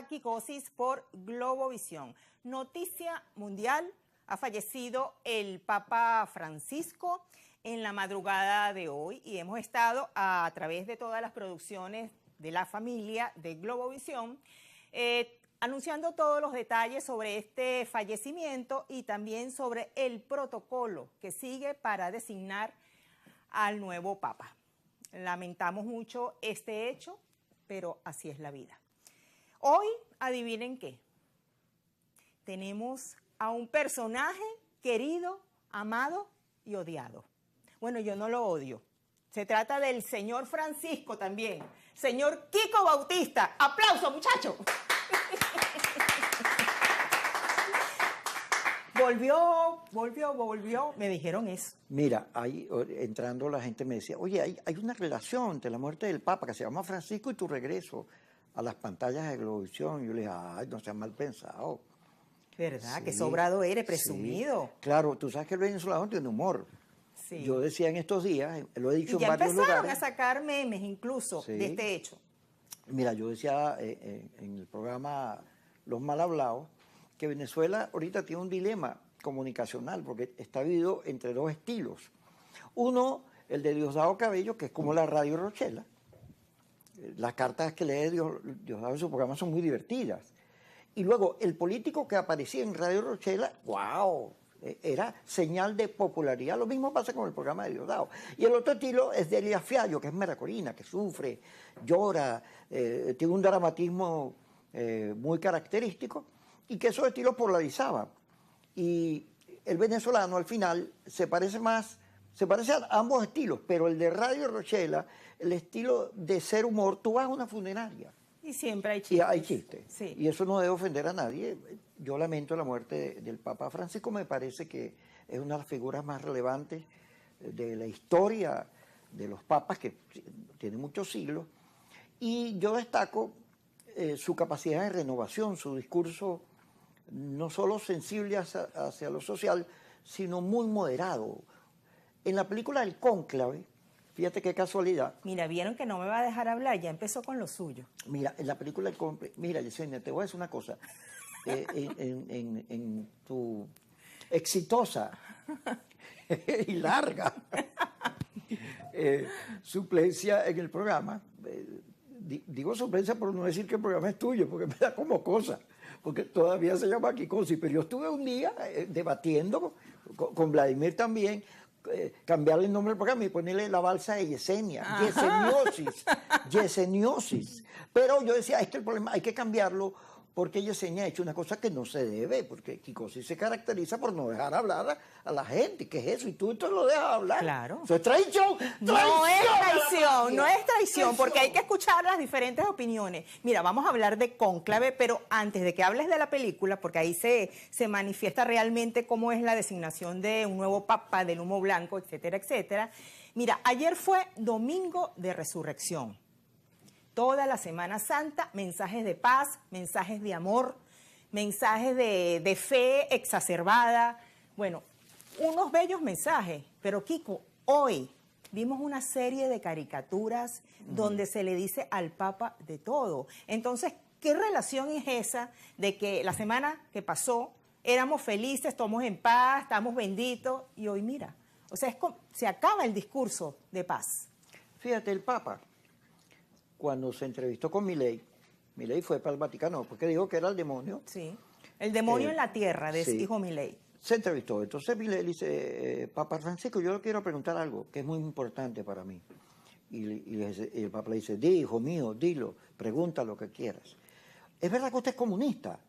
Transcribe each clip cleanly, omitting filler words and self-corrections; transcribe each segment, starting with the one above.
Psicosis por Globovisión. Noticia mundial: ha fallecido el Papa Francisco en la madrugada de hoy y hemos estado a través de todas las producciones de la familia de Globovisión anunciando todos los detalles sobre este fallecimiento y también sobre el protocolo que sigue para designar al nuevo Papa. Lamentamos mucho este hecho, pero así es la vida. Hoy, adivinen qué, tenemos a un personaje querido, amado y odiado. Bueno, yo no lo odio. Se trata del señor Francisco también, señor Kiko Bautista. ¡Aplauso, muchachos! Volvió, me dijeron eso. Mira, ahí entrando la gente me decía, oye, hay una relación entre la muerte del Papa que se llama Francisco y tu regreso a las pantallas de Globovisión. Y yo le dije, ay, no seas mal pensado. ¿Verdad? Sí, Que sobrado eres, presumido. Sí. Claro, tú sabes que el venezolano tiene humor. Sí. Yo decía en estos días, lo he dicho y ya en varios lugares. empezaron a sacar memes incluso de este hecho. Mira, yo decía en el programa Los Mal Hablados que Venezuela ahorita tiene un dilema comunicacional porque está dividido entre dos estilos. Uno, el de Diosdado Cabello, que es como la Radio Rochela. Las cartas que lee Diosdado en su programa son muy divertidas. Y luego, el político que aparecía en Radio Rochela, ¡wow!, era señal de popularidad. Lo mismo pasa con el programa de Diosdado. Y el otro estilo es de Elías Fiallo, que es meracorina, que sufre, llora, tiene un dramatismo muy característico, y que esos estilos polarizaban. Y el venezolano, al final, se parece a ambos estilos, pero el de Radio Rochela, el estilo de ser humor, tú vas a una funeraria. Y siempre hay chistes. Y hay chistes. Sí. Y eso no debe ofender a nadie. Yo lamento la muerte del Papa Francisco. Me parece que es una de las figuras más relevantes de la historia de los papas, que tiene muchos siglos. Y yo destaco su capacidad de renovación, su discurso no solo sensible hacia lo social, sino muy moderado. En la película El Cónclave, fíjate qué casualidad. Mira, vieron que no me va a dejar hablar, ya empezó con lo suyo. Mira, en la película El Cónclave, mira, Yesenia, te voy a decir una cosa. En tu exitosa y larga suplencia en el programa, digo suplencia por no decir que el programa es tuyo, porque me da como cosa, porque todavía se llama Kikosi, pero yo estuve un día debatiendo con Vladimir también, cambiarle el nombre del programa y ponerle la balsa de Yesenia, Yeseniosis. Pero yo decía, es que el problema hay que cambiarlo porque Yesenia ha hecho una cosa que no se debe, porque Kikosi se caracteriza por no dejar hablar a la gente. ¿Qué es eso? Y tú lo dejas hablar. Claro. Eso es traición. No es traición, porque hay que escuchar las diferentes opiniones. Mira, vamos a hablar de Cónclave, pero antes de que hables de la película, porque ahí se manifiesta realmente cómo es la designación de un nuevo papa, del humo blanco, etcétera, etcétera. Mira, ayer fue Domingo de Resurrección. Toda la Semana Santa, mensajes de paz, mensajes de amor, mensajes de fe exacerbada. Bueno, unos bellos mensajes. Pero Kiko, hoy vimos una serie de caricaturas donde se le dice al Papa de todo. Entonces, ¿qué relación es esa de que la semana que pasó éramos felices, estamos en paz, estamos benditos, y hoy mira? O sea, se acaba el discurso de paz. Fíjate, el Papa, cuando se entrevistó con Milei fue para el Vaticano, porque dijo que era el demonio. Sí, el demonio en la tierra, dijo Milei. Se entrevistó. Entonces Milei dice, Papa Francisco, yo le quiero preguntar algo que es muy importante para mí. Y el Papa le dice, hijo mío, dilo, pregunta lo que quieras. ¿Es verdad que usted es comunista?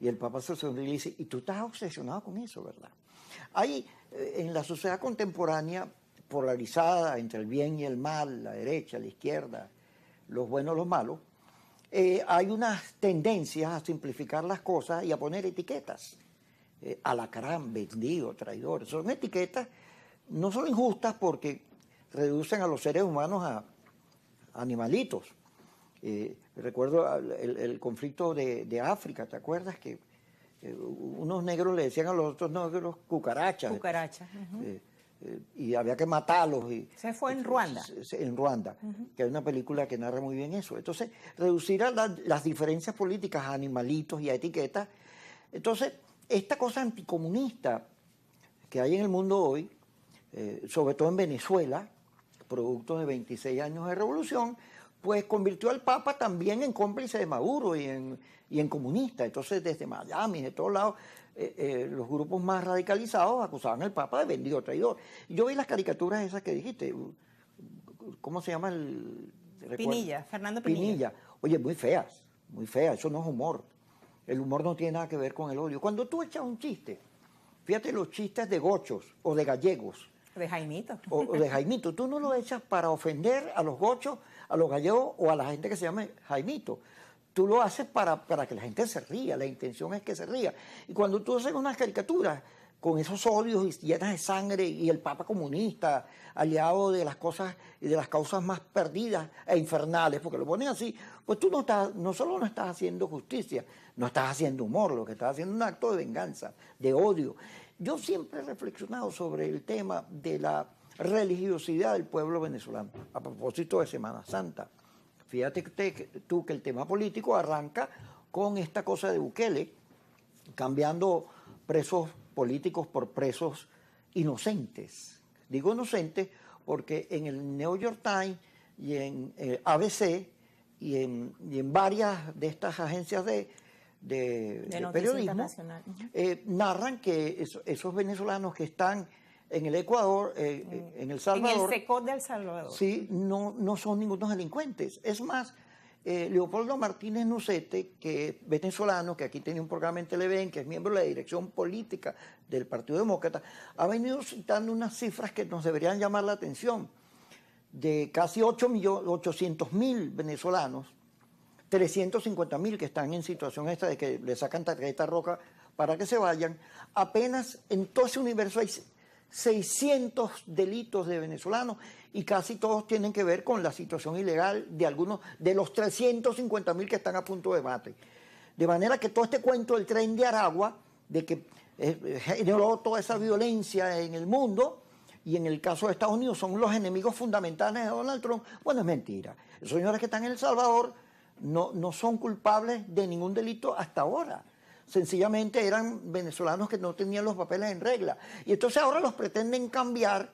Y el Papa se sonríe y dice, y tú estás obsesionado con eso, ¿verdad? Hay en la sociedad contemporánea, polarizada entre el bien y el mal, la derecha, la izquierda, los buenos, los malos, hay unas tendencias a simplificar las cosas y a poner etiquetas. Alacrán, vendido, traidor. Son etiquetas no son injustas porque reducen a los seres humanos a animalitos. Recuerdo el conflicto de África, ¿te acuerdas? Que unos negros le decían a los otros negros cucarachas. Cucaracha. y había que matarlos. Se fue en Ruanda. En Ruanda, que hay una película que narra muy bien eso. Entonces, reducir a las diferencias políticas a animalitos y a etiquetas. Entonces, esta cosa anticomunista que hay en el mundo hoy, sobre todo en Venezuela, producto de 26 años de revolución, pues convirtió al Papa también en cómplice de Maduro y en comunista. Entonces, desde Miami, de todos lados, los grupos más radicalizados acusaban al Papa de vendido traidor. Yo vi las caricaturas esas que dijiste. ¿Cómo se llama el...? Pinilla, Fernando Pinilla. Oye, muy feas, eso no es humor. El humor no tiene nada que ver con el odio. Cuando tú echas un chiste, fíjate los chistes de gochos o de gallegos. De Jaimito. O de Jaimito. Tú no lo echas para ofender a los gochos, a los gallegos o a la gente que se llame Jaimito. Tú lo haces para que la gente se ría, la intención es que se ría. Y cuando tú haces unas caricaturas con esos odios llenas de sangre y el Papa comunista, aliado de las cosas y de las causas más perdidas e infernales, porque lo ponen así, pues tú no solo no estás haciendo justicia, no estás haciendo humor, lo que estás haciendo es un acto de venganza, de odio. Yo siempre he reflexionado sobre el tema de la religiosidad del pueblo venezolano, a propósito de Semana Santa. Fíjate tú que el tema político arranca con esta cosa de Bukele, cambiando presos políticos por presos inocentes. Digo inocentes porque en el New York Times y en ABC y en varias de estas agencias de periodismo narran que esos venezolanos que están en el Ecuador, en El Salvador... En el SECOT de El Salvador. Sí, no son ningunos delincuentes. Es más, Leopoldo Martínez Nucete, que es venezolano, que aquí tenía un programa en Televen, que es miembro de la dirección política del Partido Demócrata, ha venido citando unas cifras que nos deberían llamar la atención. De casi 800.000 venezolanos, 350.000 que están en situación esta de que le sacan tarjeta roja para que se vayan, apenas en todo ese universo hay 600 delitos de venezolanos y casi todos tienen que ver con la situación ilegal de algunos de los 350.000 que están a punto de mate. De manera que todo este cuento del tren de Aragua, de que generó toda esa violencia en el mundo, y en el caso de Estados Unidos son los enemigos fundamentales de Donald Trump, bueno, es mentira. Los señores que están en El Salvador no son culpables de ningún delito hasta ahora. Sencillamente eran venezolanos que no tenían los papeles en regla. Y entonces ahora los pretenden cambiar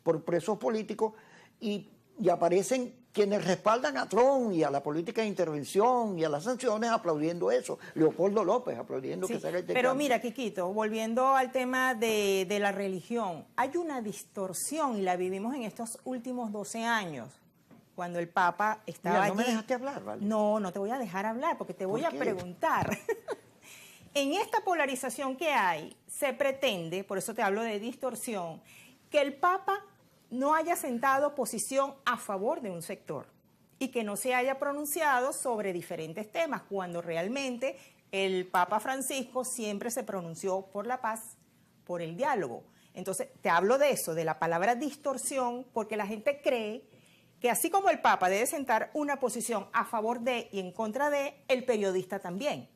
por presos políticos y aparecen quienes respaldan a Trump y a la política de intervención y a las sanciones aplaudiendo eso. Leopoldo López aplaudiendo que se haga este pero cambio. mira, Quiquito, volviendo al tema de la religión, hay una distorsión y la vivimos en estos últimos 12 años. Cuando el Papa estaba Mira, allí... no me dejaste hablar, ¿vale? No te voy a dejar hablar porque te voy a preguntar. En esta polarización que hay, se pretende, por eso te hablo de distorsión, que el Papa no haya sentado posición a favor de un sector y que no se haya pronunciado sobre diferentes temas, cuando realmente el Papa Francisco siempre se pronunció por la paz, por el diálogo. Entonces, te hablo de eso, de la palabra distorsión, porque la gente cree que así como el Papa debe sentar una posición a favor de y en contra de, el periodista también.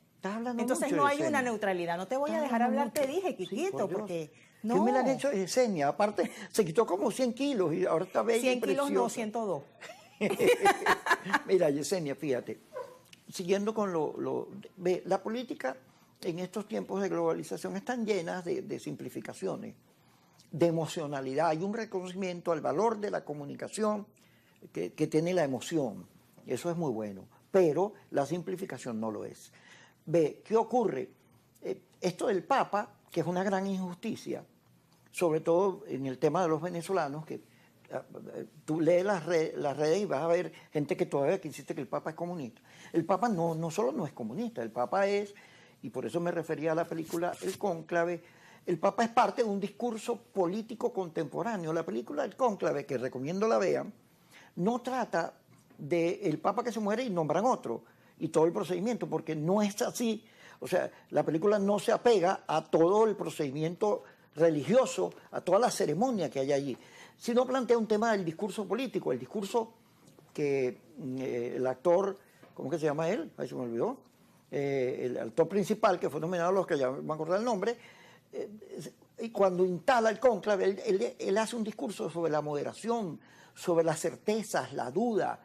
Entonces no hay una neutralidad. No te voy a dejar hablar, te dije, Quiquito, porque no. ¿Qué me la han hecho Yesenia? Aparte, se quitó como 100 kilos y ahora está bella 100 y preciosa. kilos no, 102. Mira, Yesenia, fíjate, siguiendo con la política en estos tiempos de globalización están llenas de simplificaciones, de emocionalidad. Hay un reconocimiento al valor de la comunicación que tiene la emoción. Eso es muy bueno, pero la simplificación no lo es. ¿Qué ocurre? Esto del Papa, que es una gran injusticia, sobre todo en el tema de los venezolanos, que tú lees las redes y vas a ver gente que todavía insiste que el Papa es comunista. El Papa no solo no es comunista, el Papa es, y por eso me refería a la película El Cónclave, el Papa es parte de un discurso político contemporáneo. La película El Cónclave, que recomiendo la vean, no trata del Papa que se muere y nombran otro, y todo el procedimiento, porque no es así. O sea, la película no se apega a todo el procedimiento religioso, a toda la ceremonia que hay allí, sino plantea un tema del discurso político, el discurso que el actor, ¿cómo que se llama él? Ahí se me olvidó. El actor principal, que fue nominado a los que ya me acordar el nombre, y cuando instala el cónclave, él hace un discurso sobre la moderación, sobre las certezas, la duda,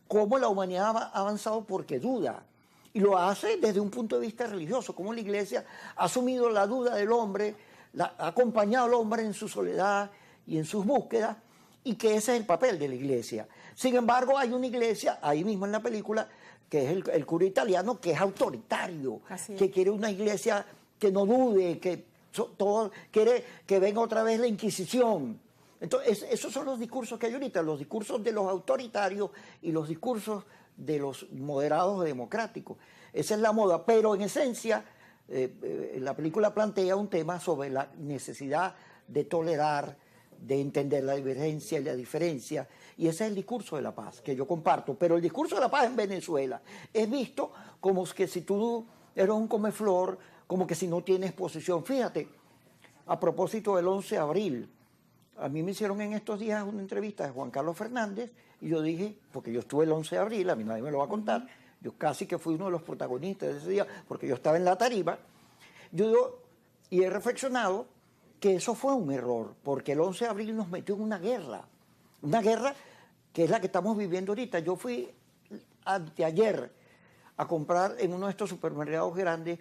cómo la humanidad ha avanzado porque duda. Y lo hace desde un punto de vista religioso, cómo la Iglesia ha asumido la duda del hombre, ha acompañado al hombre en su soledad y en sus búsquedas, y que ese es el papel de la Iglesia. Sin embargo, hay una Iglesia, ahí mismo en la película, que es el cura italiano, que es autoritario, que quiere una Iglesia que no dude, que todo quiere que venga otra vez la Inquisición. Entonces, esos son los discursos que hay ahorita, los discursos de los autoritarios y los discursos de los moderados democráticos. Esa es la moda, pero en esencia la película plantea un tema sobre la necesidad de tolerar, de entender la divergencia y la diferencia, y ese es el discurso de la paz que yo comparto. Pero el discurso de la paz en Venezuela es visto como que si tú eres un comeflor, como que si no tienes posición. Fíjate, a propósito del 11 de abril, a mí me hicieron en estos días una entrevista de Juan Carlos Fernández y yo dije, porque yo estuve el 11 de abril, a mí nadie me lo va a contar, yo casi que fui uno de los protagonistas de ese día, porque yo estaba en la tarima, yo digo, y he reflexionado que eso fue un error, porque el 11 de abril nos metió en una guerra que es la que estamos viviendo ahorita. Yo fui anteayer a comprar en uno de estos supermercados grandes,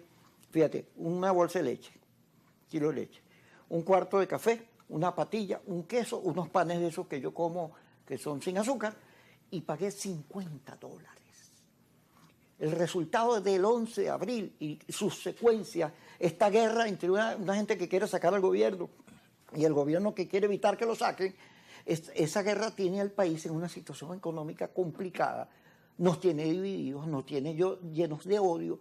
fíjate, una bolsa de leche, kilo de leche, un cuarto de café, una patilla, un queso, unos panes de esos que yo como que son sin azúcar, y pagué $50. El resultado del 11 de abril y sus secuencias, esta guerra entre una gente que quiere sacar al gobierno y el gobierno que quiere evitar que lo saquen, esa guerra tiene al país en una situación económica complicada, nos tiene divididos, nos tiene llenos de odio,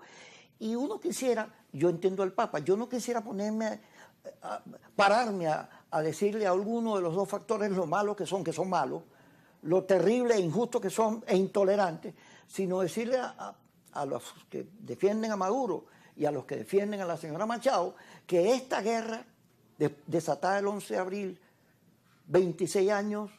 y uno quisiera, yo entiendo al Papa, yo no quisiera pararme a decirle a alguno de los dos factores lo malos que son malos, lo terrible e injusto que son e intolerantes, sino decirle a los que defienden a Maduro y a los que defienden a la señora Machado que esta guerra desatada el 11 de abril, 26 años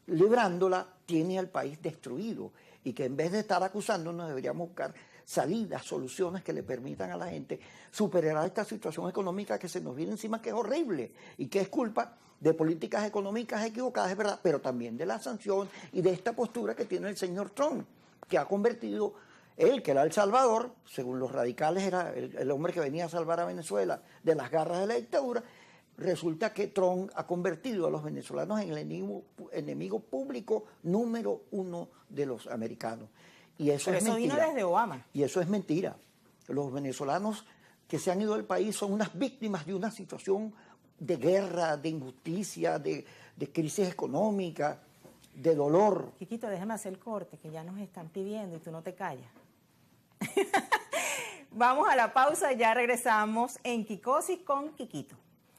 librándola, tiene al país destruido, y que en vez de estar acusándonos deberíamos buscar salidas, soluciones que le permitan a la gente superar esta situación económica que se nos viene encima, que es horrible y que es culpa de políticas económicas equivocadas, es verdad, pero también de la sanción y de esta postura que tiene el señor Trump, que ha convertido él, que era el salvador, según los radicales era el hombre que venía a salvar a Venezuela de las garras de la dictadura. Resulta que Trump ha convertido a los venezolanos en el enemigo público número uno de los americanos. Y eso es mentira. Eso vino desde Obama. Y eso es mentira. Los venezolanos que se han ido del país son unas víctimas de una situación de guerra, de injusticia, de crisis económica, de dolor. Quiquito, déjame hacer el corte, que ya nos están pidiendo y tú no te callas. Vamos a la pausa y ya regresamos en Quicosis con Quiquito.